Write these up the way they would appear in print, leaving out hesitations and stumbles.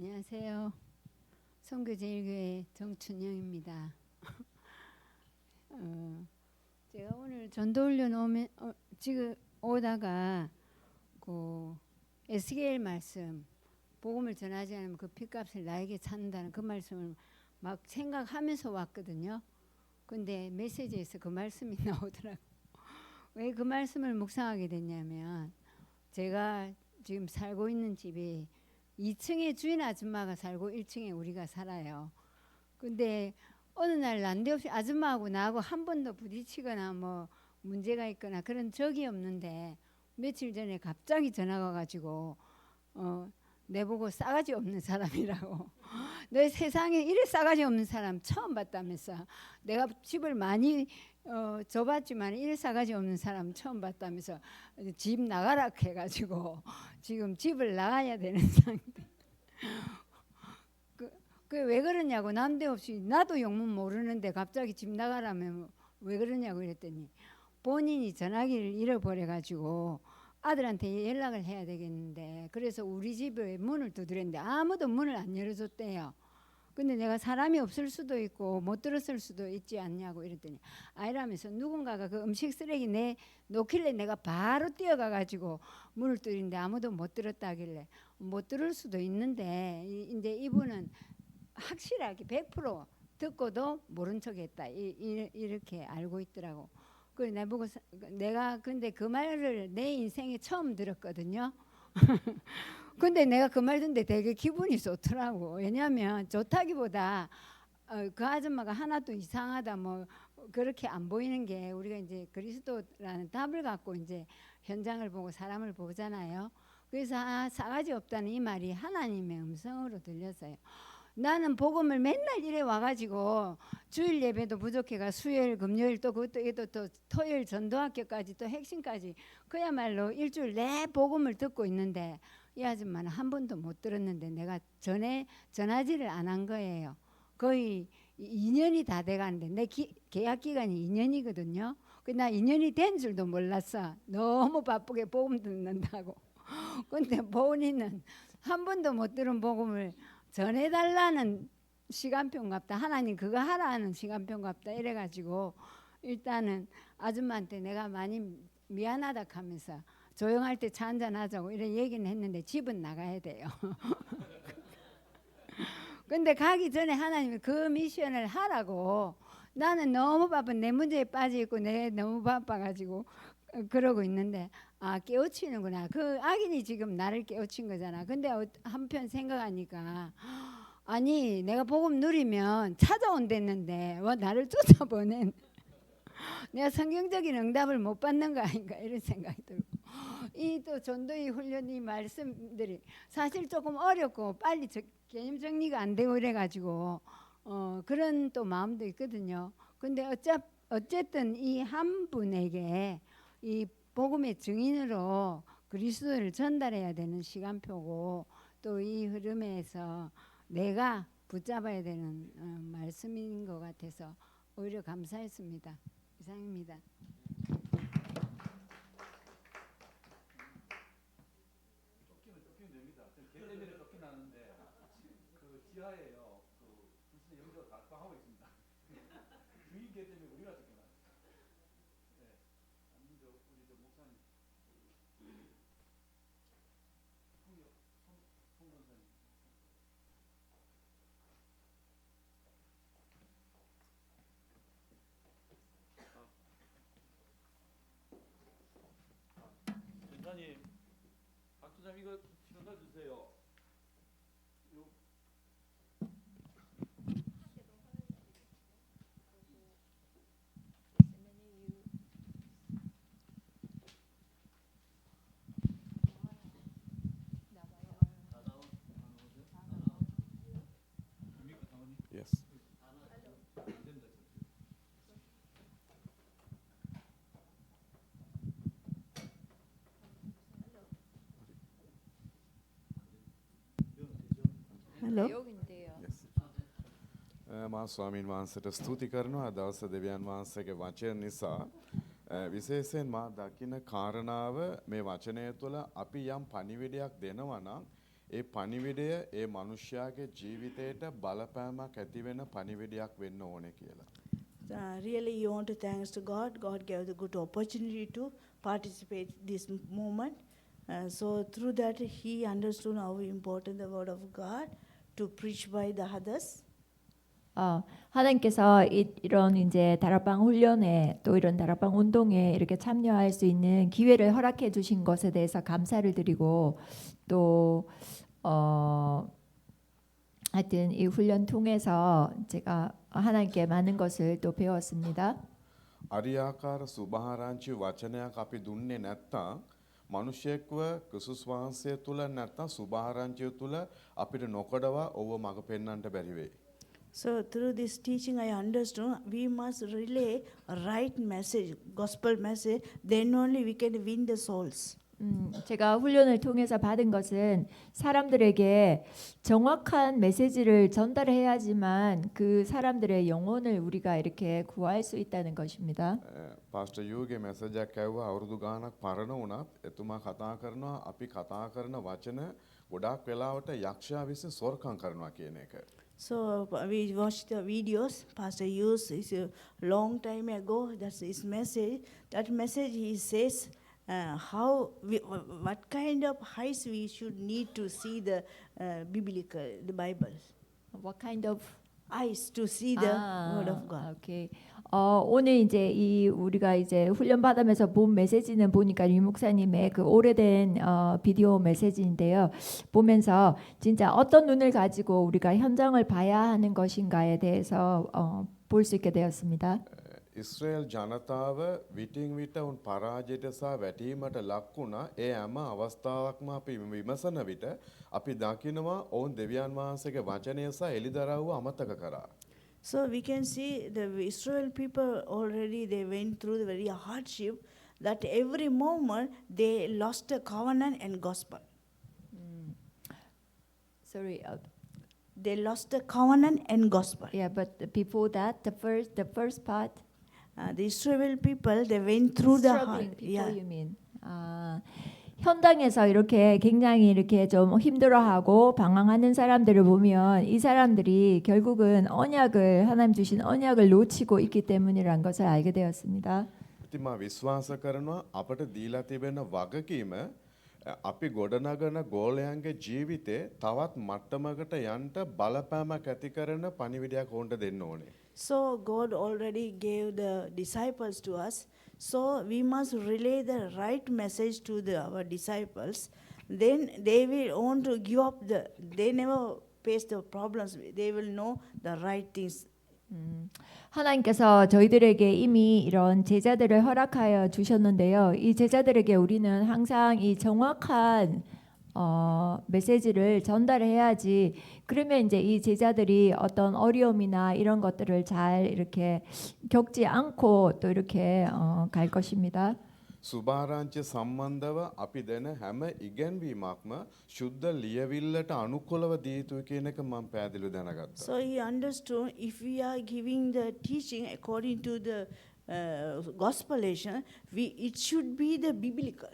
안녕하세요. 성교제일교회 정춘영입니다. 제가 오늘 전도훈련 지금 오다가 그 에스겔 말씀 복음을 전하지 않으면 그 핏값을 나에게 찾는다는 그 말씀을 막 생각하면서 왔거든요. 근데 메시지에서 그 말씀이 나오더라고요. 왜 그 말씀을 묵상하게 됐냐면 제가 지금 살고 있는 집이 2층에 주인 아줌마가 살고 1층에 우리가 살아요. 근데 어느 날 난데없이 아줌마하고 나하고 한 번도 부딪히거나 뭐 문제가 있거나 그런 적이 없는데 며칠 전에 갑자기 전화가 와가지고 내보고 싸가지 없는 사람이라고 너 세상에 이래 싸가지 없는 사람 처음 봤다면서 내가 집을 많이 줘봤지만 이래 싸가지 없는 사람 처음 봤다면서 집 나가라 해가지고 지금 집을 나가야 되는 상태. 그 왜 그러냐고 난데없이 나도 영문 모르는데 갑자기 집 나가라면 왜 그러냐고 그랬더니 본인이 전화기를 잃어버려가지고 아들한테 연락을 해야 되겠는데 그래서 우리 집에 문을 두드렸는데 아무도 문을 안 열어줬대요. 근데 내가 사람이 없을 수도 있고 못 들었을 수도 있지 않냐고 이랬더니 아니라면서 누군가가 그 음식 쓰레기 내 놓길래 내가 바로 뛰어가가지고 문을 두드렸는데 아무도 못 들었다 하길래 못 들을 수도 있는데 이제 이분은 확실하게 100% 듣고도 모른 척했다 이렇게 알고 있더라고. 그래 나보고 내가 근데 그 말을 내 인생에 처음 들었거든요. 근데 내가 그 말 듣는데 되게 기분이 좋더라고. 왜냐하면 좋다기보다 그 아줌마가 하나도 이상하다 뭐 그렇게 안 보이는 게 우리가 이제 그리스도라는 답을 갖고 이제 현장을 보고 사람을 보잖아요. 그래서 싸가지 없다는 이 말이 하나님의 음성으로 들렸어요. 나는 복음을 맨날 이래 와가지고 주일 예배도 부족해가 수요일 금요일 또 그것도 또 토요일 전도학교까지 또 핵심까지 그야말로 일주일 내 복음을 듣고 있는데 이 아줌마는 한 번도 못 들었는데 내가 전하지를 안 한 거예요. 거의 2년이 다 돼가는데 내 계약 기간이 2년이거든요. 나 2년이 된 줄도 몰랐어. 너무 바쁘게 복음 듣는다고. 근데 본인은 한 번도 못 들은 복음을 전해달라는 시간표인갑다. 하나님 그거 하라는 시간표인갑다. 이래가지고 일단은 아줌마한테 내가 많이 미안하다 하면서 조용할 때 차 한잔 하자고 이래 얘기는 했는데 집은 나가야 돼요. 근데 가기 전에 하나님이 그 미션을 하라고 나는 너무 바쁜 내 문제에 빠져있고 내 너무 바빠가지고 그러고 있는데 깨우치는구나. 그 악인이 지금 나를 깨우친 거잖아. 근데 한편 생각하니까 아니 내가 복음 누리면 찾아온댔는데 와 나를 쫓아보낸 내가 성경적인 응답을 못 받는 거 아닌가 이런 생각이 들고 이 또 전도의 훈련이 말씀들이 사실 조금 어렵고 빨리 개념 정리가 안 되고 이래가지고 그런 또 마음도 있거든요. 근데 어쨌든 이 한 분에게 이 복음의 증인으로 그리스도를 전달해야 되는 시간표고 또 이 흐름에서 내가 붙잡아야 되는 말씀인 것 같아서 오히려 감사했습니다. 이상입니다. 쫓기면 됩니다. 개 때문에 쫓겨나는데 그 지하에요. 그 무슨 영도가 각방하고 있습니다. 주인 개 때문에 우리가 쫓겨나요. 네, 우리 저 목사님, 송전사님. 전사님, 박수장 이거 전달 주세요. 요 Yes. 내용인데요. Yes. මා ස්වාමීන් වහන්සේට ස්තුති කරනවා දවස දෙවියන් වහන්සේගේ වචන නිසා විශේෂයෙන් මා දකින කාරණාව මේ වචනය තුළ අපි යම් පණිවිඩයක් දෙනවා නම් ඒ පණිවිඩය ඒ මනුෂ්‍යයාගේ ජීවිතයට බලපෑමක් ඇති වෙන පණිවිඩයක් වෙන්න ඕනේ කියලා. Really, you want to thanks to God. God gave the good opportunity to participate this moment. So through that, he understood how important the word of God to preach by the others. 하나님께서 이런 이제 다락방 훈련에 또 이런 다락방 운동에 이렇게 참여할 수 있는 기회를 허락해 주신 것에 대해서 감사를 드리고 또 하여튼 이 훈련 통해서 제가 하나님께 많은 것을 또 배웠습니다. අරියාකාර සුභාරංචි වචනයක් අපි දුන්නේ නැත්තම් මිනිසෙක්ව ක්‍රිස්තුස් වහන්සේ තුල නැත්තම් සුභාරංචිය තුල අපිට නොකඩවා ඔව මඟ පෙන්වන්නට බැරි වෙයි. So through this teaching, I understood we must relay a right message, gospel message. Then only we can win the souls. 제가 훈련을 통해서 받은 것은 사람들에게 정확한 메시지를 전달해야지만 그 사람들의 영혼을 우리가 이렇게 구할 수 있다는 것입니다. පාස්ටර් යූගේ මැසේජ් එකක් ඇව්වා අවුරුදු ගාණක් පරණ වුණත් එතුමා කතා කරනවා අපි කතා කරන වචන ගොඩාක් වෙලාවට යක්ෂයා විසින් සොරකම් කරනවා කියන එක. So we watched the videos. Pastor used is a long time ago. That's his message. That message he says what kind of eyes we should need to see the biblical, the Bible. What kind of eyes to see the word of God. 오케이. 오늘 이제 이 우리가 이제 훈련 받으면서 본 메시지는 보니까 유 목사님의 그 오래된 비디오 메시지인데요. 보면서 진짜 어떤 눈을 가지고 우리가 현장을 봐야 하는 것인가에 대해서 볼 수 있게 되었습니다. ඉස්රා엘 ජනතාව විටින් විට උන් පරාජයට සහ වැටීමට ලක් වුණා. ඒ හැම අවස්ථාවකම අපි විමසන විට අපි දකිනවා ඔවුන් දෙවියන් වහන්සේගේ වචනය සහ එළිදරව්ව අමතක කරා. So we can see the Israel people already they went through the very hardship that every moment they lost the covenant and gospel. Sorry. They lost the covenant and gospel. Yeah, but before that, the first part. The Israel people they went through the struggling hard. people, Yeah. you mean? 현장에서 이렇게 굉장히 이렇게 좀 힘들어하고 방황하는 사람들을 보면 이 사람들이 결국은 언약을 하나님 주신 언약을 놓치고 있기 때문이라는 것을 알게 되었습니다. ඉතින් මා විශ්වාස කරනවා අපට දීලා තිබෙන වගකීම අපි ගොඩනගන ගෝලයන්ගේ ජීවිතේ තවත් මට්ටමකට යන්න බලපෑමක් ඇති කරන පණිවිඩයක් ඕන්ට දෙන්න ඕනේ. So God already gave the disciples to us. So we must relay the right message to our disciples. Then they will want to give up they never face the problems. They will know the right things. 하나님께서 저희들에게 이미 이런 제자들을 허락하여 주셨는데요. 이 제자들에게 우리는 항상 이 정확한 메시지를 전달해야지. 그러면 이제 이 제자들이 어떤 어려움이나 이런 것들을 잘 이렇게 겪지 않고 또 이렇게 갈 것입니다. සුභාරංචි සම්බන්ධව අපි දෙන හැම ඉගැන්වීමක්ම ශුද්ධ ලියවිල්ලට අනුකූලව දිය යුතුයි කියන එක මම පැහැදිලිව දැනගත්තා. So he understood if we are giving the teaching according to the gospelation, it should be the biblical.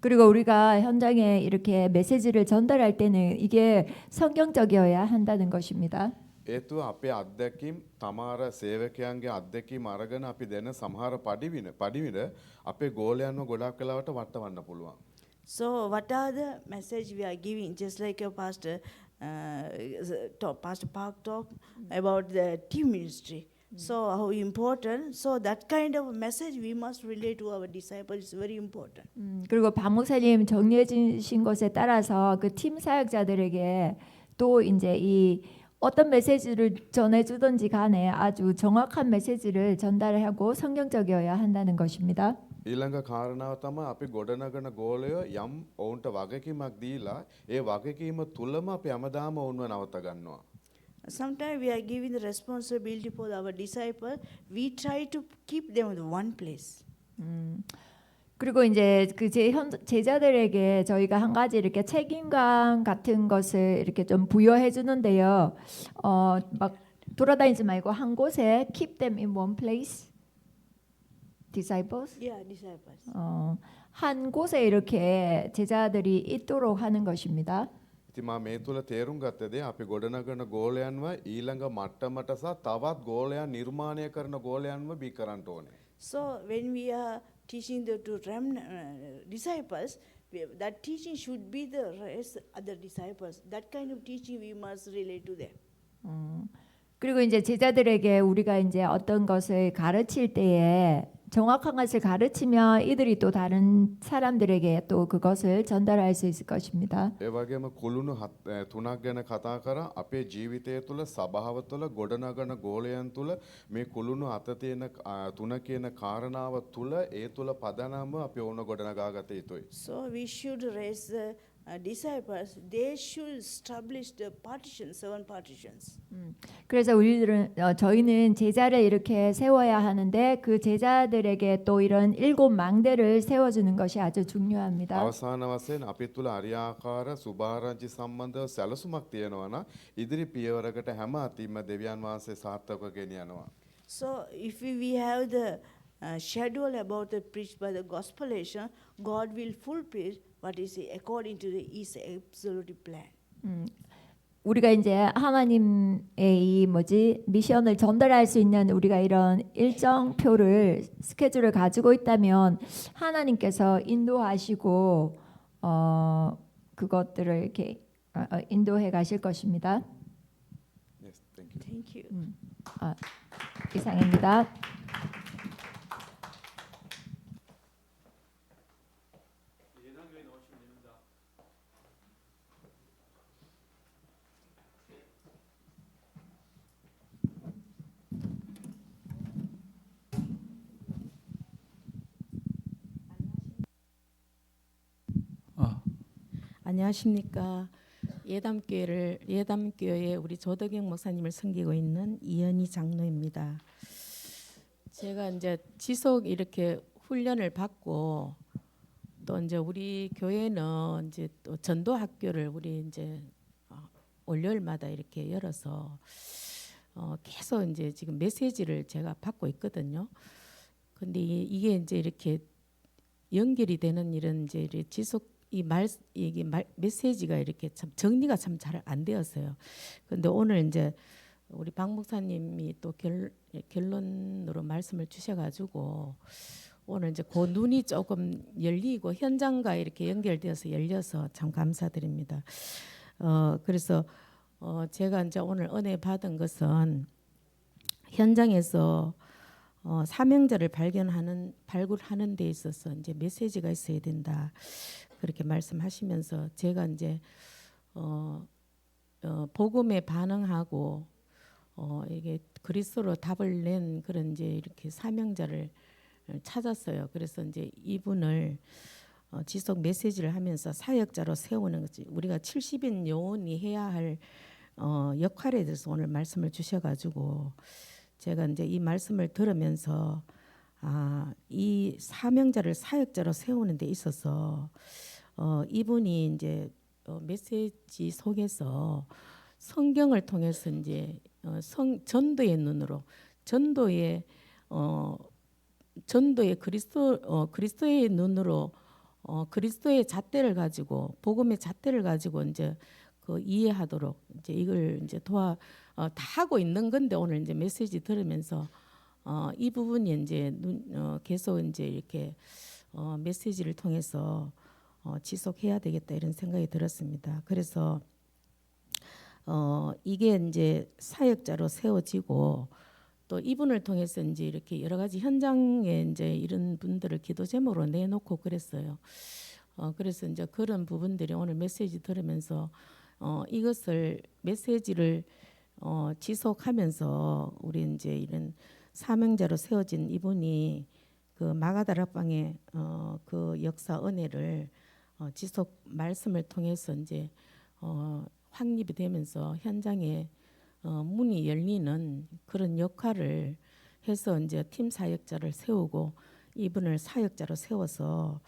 그리고 우리가 현장에 이렇게 메시지를 전달할 때는 이게 성경적이어야 한다는 것입니다. ඒතුව අපේ අත්දැකීම් තමාර සේවකයන්ගේ අත්දැකීම් අරගෙන අපි දෙන සමහර පඩිවිඩ අපේ ගෝලයන්ව ගොඩක් වෙලාවට වටවන්න පුළුවන්. So what are the message we are giving? Just like a pastor, Pastor Park talked about the team ministry. So how important? So that kind of message we must relate to our disciples. It's very important. 그리고 박 목사님 정리해 주신 것에 따라서 그 팀 사역자들에게 또 이제 이 어떤 메시지를 전해주든지 간에 아주 정확한 메시지를 전달하고 성경적이어야 한다는 것입니다. ඊළඟ කාරණාව තමයි අපි ගොඩනගන ගෝලය යම් ඔවුන්ට වගකීමක් දීලා ඒ වගකීම තුලම අපි හැමදාම ඔවුන්ව නවත්ත ගන්නවා. Sometimes we are giving the responsibility for our disciples. We try to keep them in one place. 그리고 이제 그 제자들에게 저희가 한 가지 이렇게 책임감 같은 것을 이렇게 좀 부여해 주는데요. 막 돌아다니지 말고 한 곳에 keep them in one place. Disciples? Yeah, disciples. 한 곳에 이렇게 제자들이 있도록 하는 것입니다. ඉතින් මම මේ තුල තේරුම් ගත්ත දේ අපි ගොඩනගන ගෝලයන්ව ඊළඟ මට්ටමට සහ තවත් ගෝලයන් නිර්මාණය කරන ගෝලයන්ව බී කරන්න ඕනේ. So when we are teaching the to disciples, that teaching should be the rest other disciples. That kind of teaching we must relate to them. 그리고 이제 제자들에게 우리가 이제 어떤 것을 가르칠 때에 정확한 것을 가르치면 이들이 또 다른 사람들에게 또 그것을 전달할 수 있을 것입니다. ඒ වගේම කුළුණු තුනක් ගැන කතා කරා අපේ ජීවිතය තුළ සබාව තුළ ගොඩනගන ගෝලයන් තුළ මේ කුළුණු අත තියෙන තුන කියන කාරණාව තුළ ඒ තුළ පදනම අපි ඕන ගොඩනගා ගත යුතුයි. So we should raise the disciples. They should establish the partitions, 7 partitions. 그래서 우리들은 저희는 제자를 이렇게 세워야 하는데 그 제자들에게 또 이런 7망대를 세워주는 것이 아주 중요합니다. අවසාන වශයෙන් අපි තුළ අරියාකාර සුභාරංචි සම්බන්ධව සැලසුමක් තියෙනවා නම් ඉදිරි පියවරකට හැම අතින්ම දෙවියන් වහන්සේ සාර්ථකව ගෙනියනවා. So if we have the schedule about the preached by the gospelation, God will fulfill what is according to his absolute plan. 우리가 이제 하나님의 이 미션을 전달할 수 있는 우리가 이런 일정표를 스케줄을 가지고 있다면 하나님께서 인도하시고 그것들을 이렇게 인도해 가실 것입니다. Yes, thank you. Thank you. 이상입니다. 예당교회 나오시면 됩니다. 안녕하십니까. 예담교회 우리 조덕영 목사님을 섬기고 있는 이연희 장로입니다. 제가 이제 지속 이렇게 훈련을 받고 또 이제 우리 교회는 이제 또 전도 학교를 우리 이제 월요일마다 이렇게 열어서 계속 이제 지금 메시지를 제가 받고 있거든요. 근데 이게 이제 이렇게 연결이 되는 이런 이제 지속 이게 메시지가 이렇게 참 정리가 참 잘 안 되었어요. 근데 오늘 이제 우리 박 목사님이 또 결론으로 말씀을 주셔가지고 오늘 이제 그 눈이 조금 열리고 현장과 이렇게 연결되어서 열려서 참 감사드립니다. 그래서 제가 이제 오늘 은혜 받은 것은 현장에서 사명자를 발굴하는 데 있어서 이제 메시지가 있어야 된다. 그렇게 말씀하시면서 제가 이제 복음에 반응하고 이게 그리스도로 답을 낸 그런 이제 이렇게 사명자를 찾았어요. 그래서 이제 이분을 지속 메시지를 하면서 사역자로 세우는 거지. 우리가 70인 요원이 해야 할 역할에 대해서 오늘 말씀을 주셔가지고 제가 이제 이 말씀을 들으면서 이 사명자를 사역자로 세우는 데 있어서 이분이 이제 메시지 속에서 성경을 통해서 이제 전도의 눈으로 전도의 그리스도의 눈으로 그리스도의 잣대를 가지고 복음의 잣대를 가지고 이제 그 이해하도록 이제 이걸 이제 다 하고 있는 건데 오늘 이제 메시지 들으면서 이 부분이 이제 계속 이제 이렇게 메시지를 통해서 지속해야 되겠다 이런 생각이 들었습니다. 그래서 이게 이제 사역자로 세워지고 또 이분을 통해서 이제 이렇게 여러 가지 현장에 이제 이런 분들을 기도 제목으로 내놓고 그랬어요. 그래서 이제 그런 부분들이 오늘 메시지 들으면서 이것을 메시지를 지속하면서 우리 이제 이런 사명자로 세워진 이분이 그 마가다락방의 그 역사 은혜를 지속 말씀을 통해서 이제 확립이 되면서 현장에 문이 열리는 그런 역할을 해서 이제 팀 사역자를 세우고 이분을 사역자로 세워서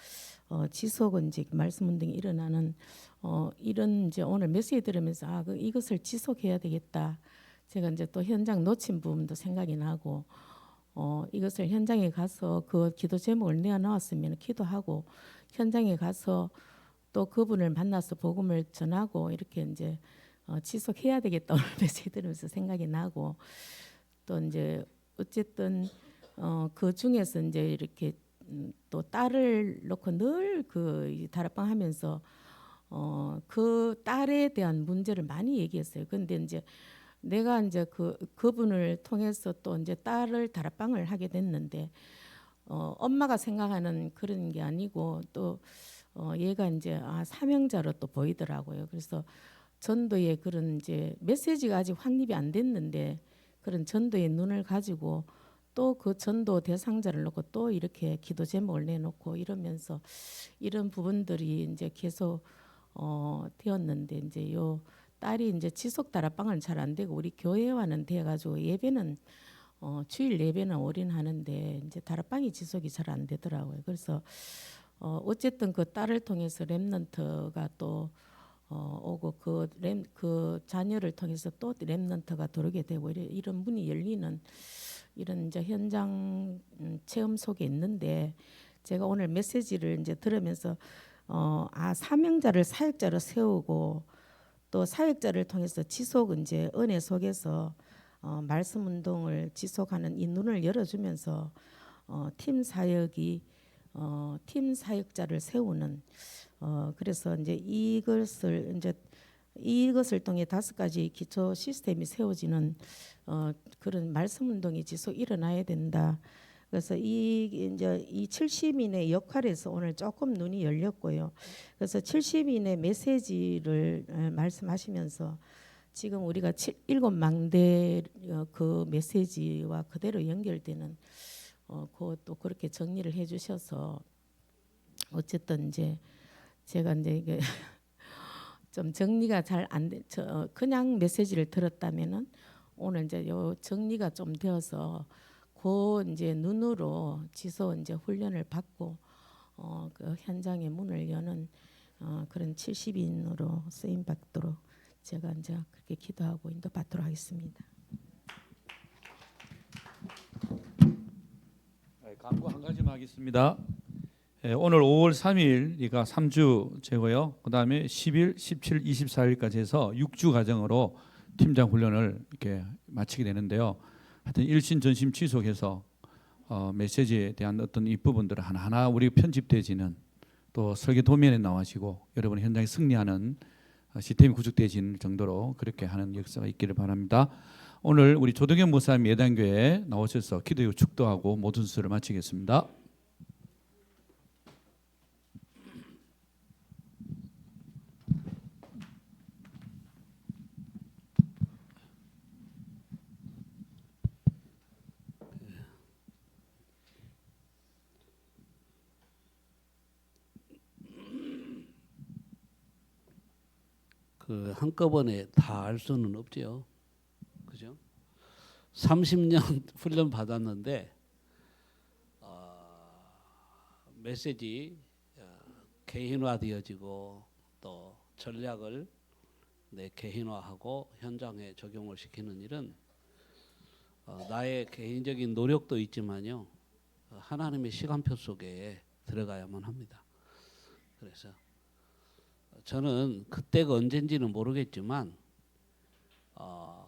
지속은 이제 말씀 운동이 일어나는 이런 이제 오늘 메시지 들으면서 이것을 지속해야 되겠다. 제가 이제 또 현장 놓친 부분도 생각이 나고 이것을 현장에 가서 그 기도 제목을 내어놓았으면 기도하고 현장에 가서 또 그분을 만나서 복음을 전하고 이렇게 이제 지속해야 되겠다 오늘 메시지 들으면서 생각이 나고 또 이제 어쨌든 그 중에서 이제 이렇게 또 딸을 놓고 늘 그 다락방 하면서 그 딸에 대한 문제를 많이 얘기했어요. 근데 이제 내가 이제 그분을 통해서 또 이제 딸을 다락방을 하게 됐는데 엄마가 생각하는 그런 게 아니고 또 얘가 이제 사명자로 또 보이더라고요. 그래서 전도의 그런 이제 메시지가 아직 확립이 안 됐는데 그런 전도의 눈을 가지고 또 그 전도 대상자를 놓고 또 이렇게 기도 제목을 내놓고 이러면서 이런 부분들이 이제 계속 되었는데 이제 요 딸이 이제 지속 다락방은 잘 안 되고 우리 교회와는 돼가지고 예배는 주일 예배는 올인하는데 이제 다락방이 지속이 잘 안 되더라고요. 그래서 어쨌든 그 딸을 통해서 렘넌트가 또 오고 그 자녀를 통해서 또 렘넌트가 들어오게 되고 이런 문이 열리는 이런 이제 현장 체험 속에 있는데 제가 오늘 메시지를 이제 들으면서 사명자를 사역자로 세우고 또 사역자를 통해서 지속 이제 은혜 속에서 말씀 운동을 지속하는 이 눈을 열어주면서 팀 사역이 팀 사역자를 세우는 그래서 이제 이것을 통해 5가지 기초 시스템이 세워지는 그런 말씀 운동이 지속 일어나야 된다. 그래서 이제 이 70인의 역할에서 오늘 조금 눈이 열렸고요. 그래서 70인의 메시지를 말씀하시면서 지금 우리가 7망대 그 메시지와 그대로 연결되는 그것도 그렇게 정리를 해주셔서 어쨌든 이제 제가 이제 이게 좀 정리가 잘 안 돼. 그냥 메시지를 들었다면은 오늘 이제 요 정리가 좀 되어서 그 이제 눈으로 지소 이제 훈련을 받고 그 현장의 문을 여는 그런 70인으로 쓰임 받도록 제가 이제 그렇게 기도하고 인도받도록 하겠습니다. 광고 한 가지만 하겠습니다. 오늘 5월 3일이가 3주제고요. 그다음에 10일, 17, 24일까지 해서 6주 과정으로 팀장 훈련을 이렇게 마치게 되는데요. 하여튼 일신전심 지속해서 메시지에 대한 어떤 이 부분들을 하나하나 우리 편집되지는 또 설계 도면에 나와시고 여러분 현장에 승리하는 시스템이 구축되어지는 정도로 그렇게 하는 역사가 있기를 바랍니다. 오늘 우리 조동현 목사님 예단교회에 나오셔서 기도 축도하고 모든 수를 마치겠습니다. 그 한꺼번에 다 할 수는 없죠. 그죠? 30년 훈련 받았는데 메시지 개인화되어지고 또 전략을 개인화하고 현장에 적용을 시키는 일은 나의 개인적인 노력도 있지만요. 하나님의 시간표 속에 들어가야만 합니다. 그래서 저는 그때가 언젠지는 모르겠지만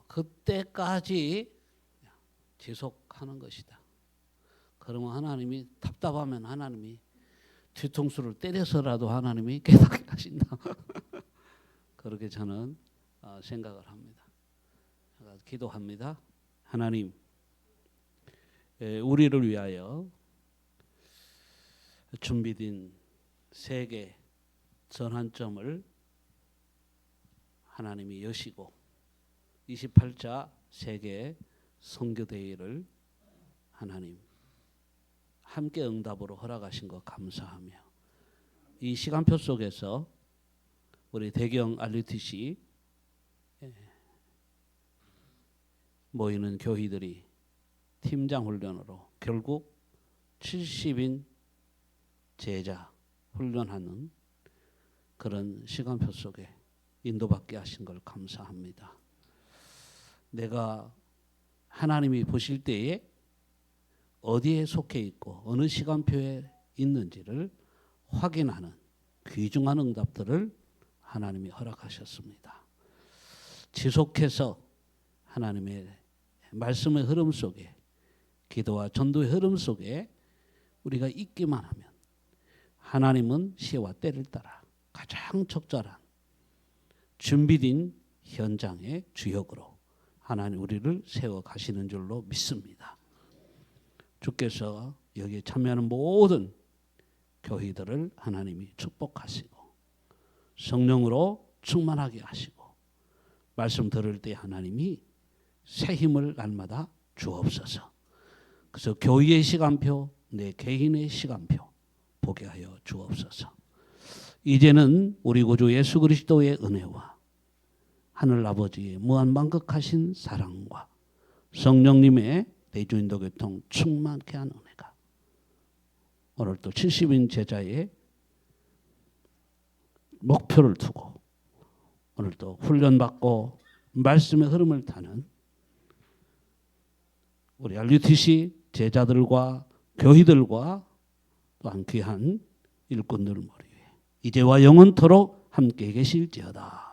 그때까지 지속하는 것이다. 그러면 하나님이 답답하면 하나님이 뒤통수를 때려서라도 하나님이 깨닫게 하신다. 그렇게 저는 생각을 합니다. 기도합니다. 하나님, 우리를 위하여 준비된 세계 전환점을 하나님이 여시고 28차 세계 선교대회를 하나님 함께 응답으로 허락하신 것 감사하며 이 시간표 속에서 우리 대경 RUTC 모이는 교회들이 팀장 훈련으로 결국 70인 제자 훈련하는 그런 시간표 속에 인도받게 하신 걸 감사합니다. 내가 하나님이 보실 때에 어디에 속해 있고 어느 시간표에 있는지를 확인하는 귀중한 응답들을 하나님이 허락하셨습니다. 지속해서 하나님의 말씀의 흐름 속에, 기도와 전도의 흐름 속에 우리가 있기만 하면 하나님은 시와 때를 따라 가장 적절한 준비된 현장의 주역으로 하나님 우리를 세워 가시는 줄로 믿습니다. 주께서 여기에 참여하는 모든 교회들을 하나님이 축복하시고 성령으로 충만하게 하시고 말씀 들을 때 하나님이 새 힘을 날마다 주옵소서. 그래서 교회의 시간표, 내 개인의 시간표 보게 하여 주옵소서. 이제는 우리 구주 예수 그리스도의 은혜와 하늘 아버지의 무한만극하신 사랑과 성령님의 내주인도 교통 충만케 한 은혜가 오늘 또 70인 제자의 목표를 두고 오늘 또 훈련받고 말씀의 흐름을 타는 우리 RUTC 제자들과 교회들과 또한 귀한 일꾼들 머리 위에 이제와 영원토록 함께 계실지어다.